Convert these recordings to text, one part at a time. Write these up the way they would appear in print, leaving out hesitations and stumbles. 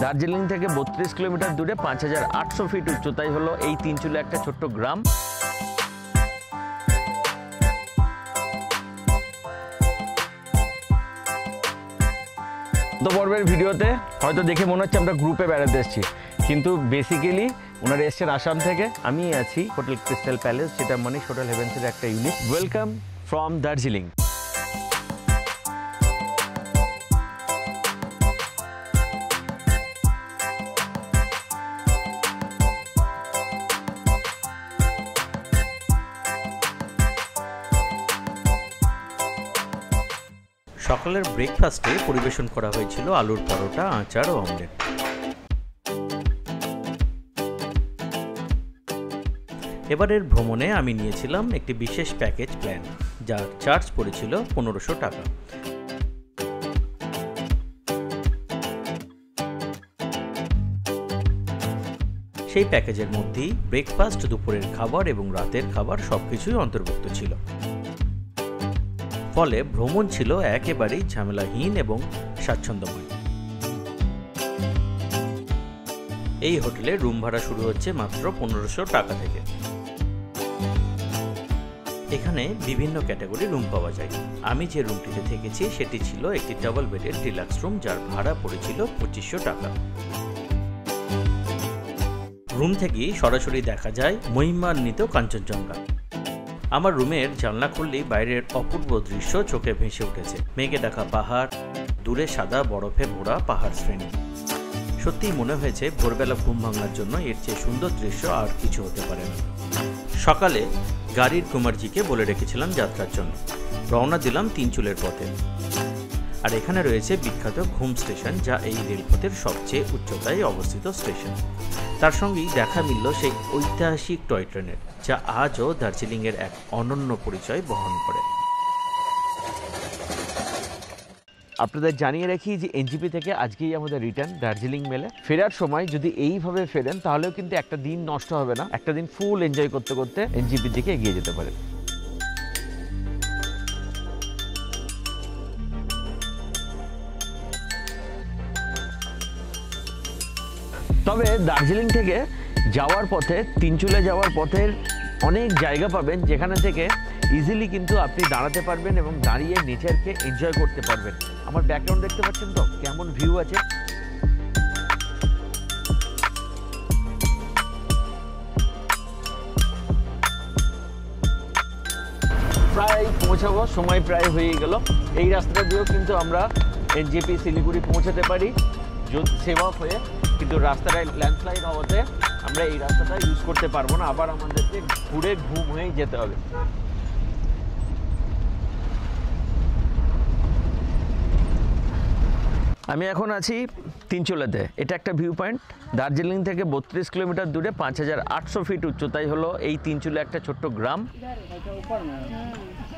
দার্জিলিং থেকে 32 কিলোমিটার দূরে 5800 ফিট উচ্চতায় হলো এই তিনচুলে একটা ছোট্ট গ্রাম। গত পর্বের ভিডিওতে হয়তো দেখে মনে হচ্ছে আমরা গ্রুপে বেড়াতে এসেছি, কিন্তু বেসিক্যালি ওনারা এসছেন আসাম থেকে। আমি আছি হোটেল ক্রিস্টাল প্যালেস, যেটা মনীষ হোটেল হেভেন্সের একটা ইউনিট। Welcome from Darjeeling. সকালের ব্রেকফাস্টে পরিবেশন করা হয়েছিল আলুর পরোটা, আচার ও অমলেট। এবারের ভ্রমণে আমি নিয়েছিলাম একটি বিশেষ প্যাকেজ প্ল্যান, যার চার্জ পড়েছিল 1500 টাকা। সেই প্যাকেজের মধ্যেই ব্রেকফাস্ট, দুপুরের খাবার এবং রাতের খাবার সবকিছুই অন্তর্ভুক্ত ছিল। ফলে ভ্রমণ ছিল একেবারেই ঝামেলাহীন এবং স্বাচ্ছন্দ্যময়। এই হোটেলে রুম ভাড়া শুরু হচ্ছে মাত্র 1500 টাকা থেকে। এখানে বিভিন্ন ক্যাটাগরি রুম পাওয়া যায়। আমি যে রুমটিতে থেকেছি সেটি ছিল একটি ডাবল বেডের ডিলাক্স রুম, যার ভাড়া পড়েছিল 2500 টাকা। রুম থেকেই সরাসরি দেখা যায় মহিমান্বিত কাঞ্চনজঙ্ঘা। আমার রুমের জানলা খুললেই বাইরের অপূর্ব দৃশ্য চোখে ভেসে উঠেছে। মেঘে ঢাকা পাহাড়, দূরে সাদা বরফে মোড়া পাহাড় শ্রেণী। সত্যিই মনে হয়েছে ভোরবেলা ঘুম ভাঙার জন্য এর চেয়ে সুন্দর দৃশ্য আর কিছু হতে পারে না। সকালে গাড়ির কুমারজিকে বলে রেখেছিলাম যাত্রার জন্য। রওনা দিলাম তিনচুলের পথে। আর এখানে রয়েছে বিখ্যাত ঘুম স্টেশন, যা এই রেলপথের সবচেয়ে উচ্চতায় অবস্থিত স্টেশন। তার সঙ্গেই দেখা মিলল সেই ঐতিহাসিক টয় ট্রেনের, যা আজও দার্জিলিংয়ের এক অনন্য পরিচয় বহন করে। আপনাদের জানিয়ে রাখি যে এনজিপি থেকে আজকেই আমাদের রিটার্ন দার্জিলিং মেলে। ফেরার সময় যদি এইভাবে ফেরেন তাহলেও কিন্তু একটা দিন নষ্ট হবে না, একটা দিন ফুল এনজয় করতে করতে এনজিপির দিকে এগিয়ে যেতে পারেন। তবে দার্জিলিং থেকে যাওয়ার পথে, তিনচুলে যাওয়ার পথের অনেক জায়গা পাবেন যেখানে থেকে ইজিলি কিন্তু আপনি দাঁড়াতে পারবেন এবং দাঁড়িয়ে নেচারকে এনজয় করতে পারবেন। আমার ব্যাকগ্রাউন্ড দেখতে পাচ্ছেন তো কেমন ভিউ আছে। প্রায় পৌঁছাবো, সময় প্রায় হয়ে গেল। এই রাস্তাটা দিয়েও কিন্তু আমরা এনজিপি শিলিগুড়ি পৌঁছাতে পারি সেবা হয়ে, কিন্তু রাস্তাটায় ল্যান্ডস্লাইড হওয়াতে আমরা এই রাস্তাটা ইউজ করতে পারবো না। আবার আমাদেরকে ঘুরে ঘুম হয়েই যেতে হবে। আমি এখন আছি তিনচুলেতে। এটা একটা ভিউ পয়েন্ট। দার্জিলিং থেকে 32 কিলোমিটার দূরে 5800 ফিট উচ্চতায় হলো এই তিনচুলে একটা ছোট্ট গ্রাম।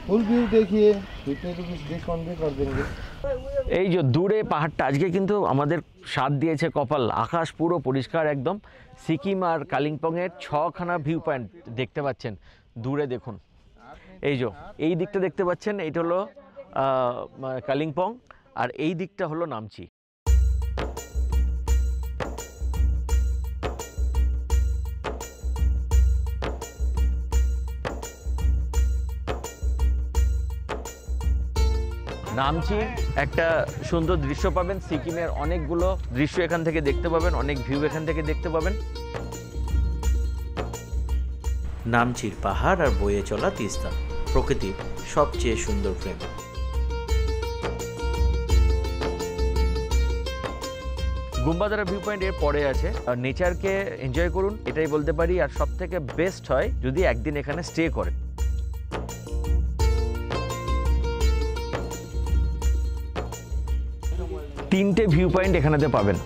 ফুল ভিউ দেখিয়ে 50 रुपीस डिस्काउंट भी कर देंगे। এই যে দূরে পাহাড়টা, আজকে কিন্তু আমাদের স্বাদ দিয়েছে কপাল। আকাশ পুরো পরিষ্কার একদম। সিকিম আর কালিম্পংয়ের 6খানা ভিউ পয়েন্ট দেখতে পাচ্ছেন দূরে। দেখুন এই যে এই দিকটা দেখতে পাচ্ছেন, এইটা হলো কালিম্পং, আর এই দিকটা হলো নামচি। নামচির একটা সুন্দর দৃশ্য পাবেন। সিকিমের অনেকগুলো দৃশ্য এখান থেকে দেখতে পাবেন, অনেক ভিউ এখান থেকে দেখতে পাবেন। নামচির পাহাড় আর বয়ে চলা তিস্তা, প্রকৃতির সবচেয়ে সুন্দর প্রেম। গুম্বাদারা ভিউ পয়েন্ট এর পরে আছে। আর নেচারকে এনজয় করুন, এটাই বলতে পারি। আর সব থেকে বেস্ট হয় যদি একদিন এখানে স্টে করেন। তিনটে ভিউ পয়েন্ট এখানেতে পাবেন।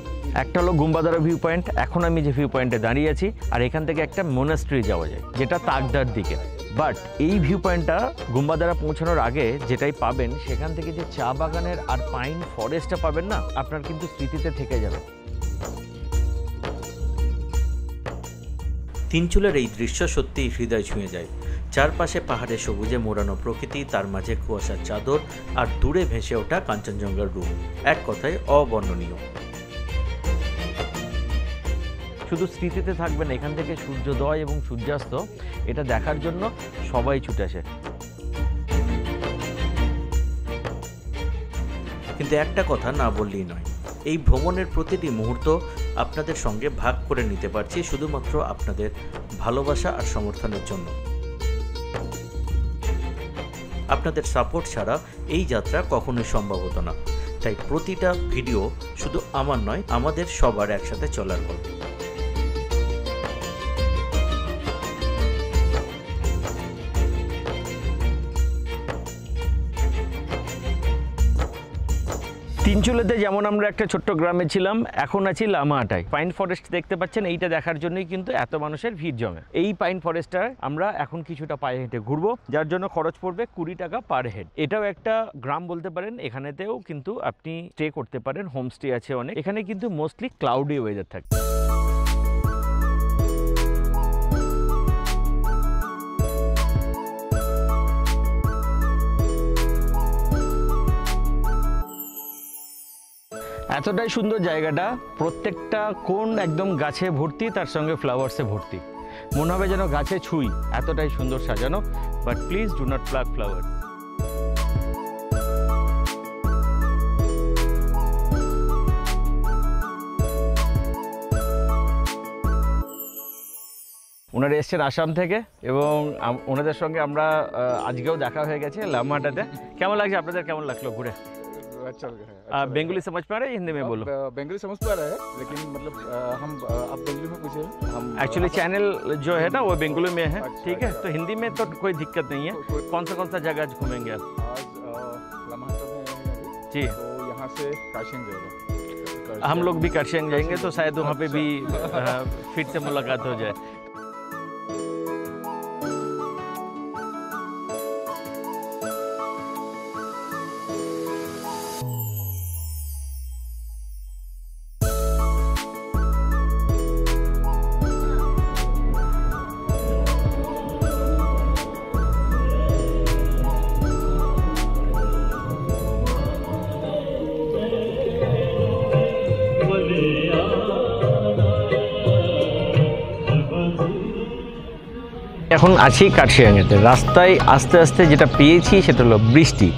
একটা হলো গুম্বাদারা ভিউ পয়েন্ট, এখন আমি যে ভিউ পয়েন্টে দাঁড়িয়ে আছি, আর এখান থেকে একটা মনাস্ট্রি যাওয়া যায় যেটা তাকদার দিকে। বাট এই ভিউ পয়েন্টটা গুম্বাদারা পৌঁছানোর আগে যেটাই পাবেন, সেখান থেকে যে চা বাগানের আর পাইন ফরেস্টটা পাবেন না, আপনার কিন্তু স্মৃতিতে থেকে যাবে। তিনচুলের এই দৃশ্য সত্যিই হৃদয় ছুঁয়ে যায়। চারপাশে পাহাড়ে সবুজে মোড়ানো প্রকৃতি, তার মাঝে কুয়াশার চাদর, আর দূরে ভেসে ওঠা কাঞ্চনজঙ্ঘার রূপ, এক কথায় অবর্ণনীয়। শুধু স্মৃতিতে থাকবে না, এখান থেকে সূর্যোদয় এবং সূর্যাস্ত এটা দেখার জন্য সবাই ছুটে আসে। কিন্তু একটা কথা না বললেই নয়, এই ভ্রমণের প্রতিটি মুহূর্ত আপনাদের সঙ্গে ভাগ করে নিতে পারছি শুধুমাত্র আপনাদের ভালোবাসা আর সমর্থনের জন্য। আপনাদের সাপোর্ট ছাড়া এই যাত্রা কখনোই সম্ভব হতো না। তাই প্রতিটা ভিডিও শুধু আমার নয়, আমাদের সবার একসাথে চলার গল্প। তিনচুলেতে যেমন আমরা একটা ছোট্ট গ্রামে ছিলাম, এখন আছি লামাহাটায়। পাইন ফরেস্ট দেখতে পাচ্ছেন, এইটা দেখার জন্যই কিন্তু এত মানুষের ভিড় জমে। এই পাইন ফরেস্টটা আমরা এখন কিছুটা পায়ে হেঁটে ঘুরবো, যার জন্য খরচ পড়বে 20 টাকা পার হেড। এটাও একটা গ্রাম বলতে পারেন। এখানেতেও কিন্তু আপনি স্টে করতে পারেন, হোমস্টে আছে অনেক। এখানে কিন্তু মোস্টলি ক্লাউডি ওয়েদার থাকে। এতটাই সুন্দর জায়গাটা, প্রত্যেকটা কোণ একদম গাছে ভর্তি, তার সঙ্গে ফ্লাওয়ার্সে ভর্তি। মনে হবে যেন গাছে ছুঁই, এতটাই সুন্দর সাজানো। But please do not pluck flower. ওনারা এসছেন আসাম থেকে এবং ওনাদের সঙ্গে আমরা আজকেও দেখা হয়ে গেছে লামাহাটাতে। কেমন লাগছে আপনাদের? কেমন লাগলো ঘুরে? अच्छा लग रहा है। बेंगोली समझ पा रहे हैं? हिंदी में बोलो। बेंगोली समझ पा रहा है, लेकिन मतलब हम आप बेंगोली में पूछे हम एक्चुअली चैनल जो है ना वो बेंगोली में है, अच्छा, ठीक है? अच्छा। तो हिंदी में तो कोई दिक्कत नहीं है। कौन सा जगह आज घूमेंगे आप? आज लामाहाटा में हैं अभी, जी, तो यहाँ से काशिंग जाएगा। हम लोग भी काशियांग जाएंगे, तो शायद वहाँ पे भी फिर से मुलाकात हो जाए। এখন আছি কার্শিয়াংয়েতে। রাস্তায় আস্তে আস্তে যেটা পেয়েছি সেটা হলো বৃষ্টি।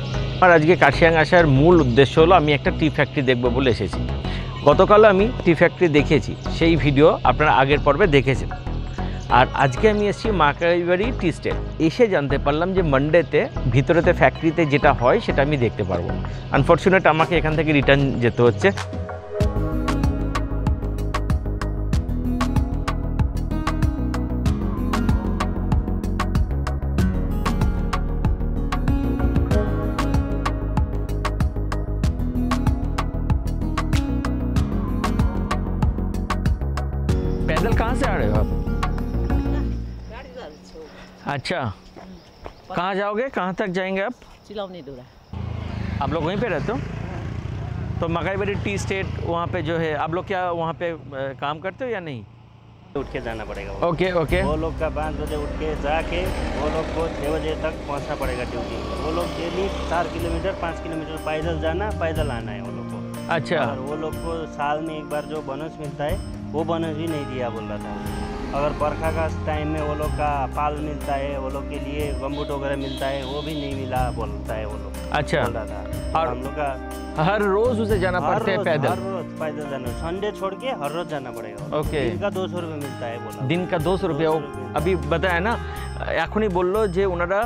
আর আজকে কার্শিয়াং আসার মূল উদ্দেশ্য হলো আমি একটা টি ফ্যাক্টরি দেখব বলে এসেছি। গতকাল আমি টি ফ্যাক্টরি দেখেছি, সেই ভিডিও আপনারা আগের পর্বে দেখেছেন। আর আজকে আমি এসেছি মাকাইবাড়ি টি স্টেট। এসে জানতে পারলাম যে মানডেতে ভিতরেতে ফ্যাক্টরিতে যেটা হয় সেটা আমি দেখতে পারবো। আনফর্চুনেট আমাকে এখান থেকে রিটার্ন যেতে হচ্ছে। पैदल कहाँ से आ रहे हो आप? अच्छा, कहाँ जाओगे? कहाँ तक जाएंगे आप? चिलौनी दूरा। आप लोग वहीं पे रहते हो? तो मकाईबाड़ी टी स्टेट वहाँ पे जो है, आप लोग क्या वहाँ पे काम करते हो या नहीं? उठ के जाना पड़ेगा। Okay okay. वो लोग का 5 बजे उठ के जाके वो लोग को 6 बजे तक पहुंचना पड़ेगा ड्यूटी। वो लोग डेली 4 किलोमीटर 5 किलोमीटर पैदल जाना, पैदल आना है वो लोग को। अच्छा, और वो लोग को साल में एक बार जो बोनस मिलता है वो बोनस भी नहीं दिया बोल रहा था। अगर बरखा का टाइम में वो लोग का पाल मिलता है, वो लोग के लिए गम्बूट वगैरह मिलता है, वो भी नहीं मिला बोलता है वो लोग। अच्छा। बोल रहा था। और हम लोग का हर रोज उसे जाना पड़ता है हर पैदल? रोज पैदल जाना, संडे छोड़ के हर रोज जाना पड़ेगा। ओके। दिन का 200 रुपये मिलता है बोला। दिन का 200 रुपया। 200 रुपया। अभी बताया ना, এখনই বললো যে ওনারা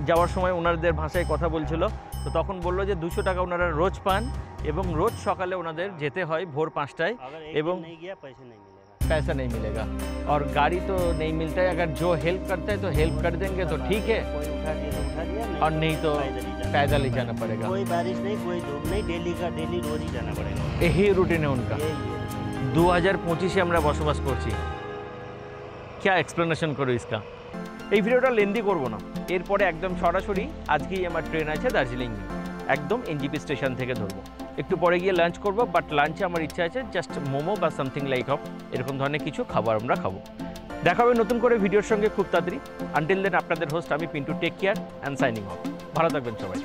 যাওয়ার সময় ওনাদের ভাষায় কথা বলছিল, তো তখন বললো যে 200 টাকা ওনারা রোজ পান এবং রোজ সকালে ওনাদের যেতে হয় ভোর 5টায় अगर एक एवं- दिन नहीं गया पैसे नहीं मिलेगा। पैसा नहीं मिलेगा और गाड़ी तो नहीं मिलता है। अगर जो हेल्प करता है तो हेल्प कर देंगे तो ठीक है, कोई उठा दिया तो उठा दिया, और नहीं तो पैदल ही जाना पड़ेगा। कोई बारिश नहीं, कोई धूप नहीं, डेली का डेली रोज ही जाना पड़ेगा। यही रूटीन है उनका। यही है। 2025 আমরা বসবাস করছি। क्या एक्सप्लेनेशन করো इसका? এই ভিডিওটা লেন্দি করব না, এরপরে একদম সরাসরি আজকেই আমার ট্রেন আছে দার্জিলিং, একদম এনজিপি স্টেশন থেকে ধরবো। একটু পরে গিয়ে লাঞ্চ করব, বাট লাঞ্চে আমার ইচ্ছা আছে জাস্ট মোমো বা সামথিং লাইক অফ এরকম ধরনের কিছু খাবার আমরা খাবো। দেখা হবে নতুন করে ভিডিওর সঙ্গে খুব তাড়াতাড়ি। আনটিল দেন আপনাদের হোস্ট আমি Pintu, take care and signing off. ভালো থাকবেন সবাই।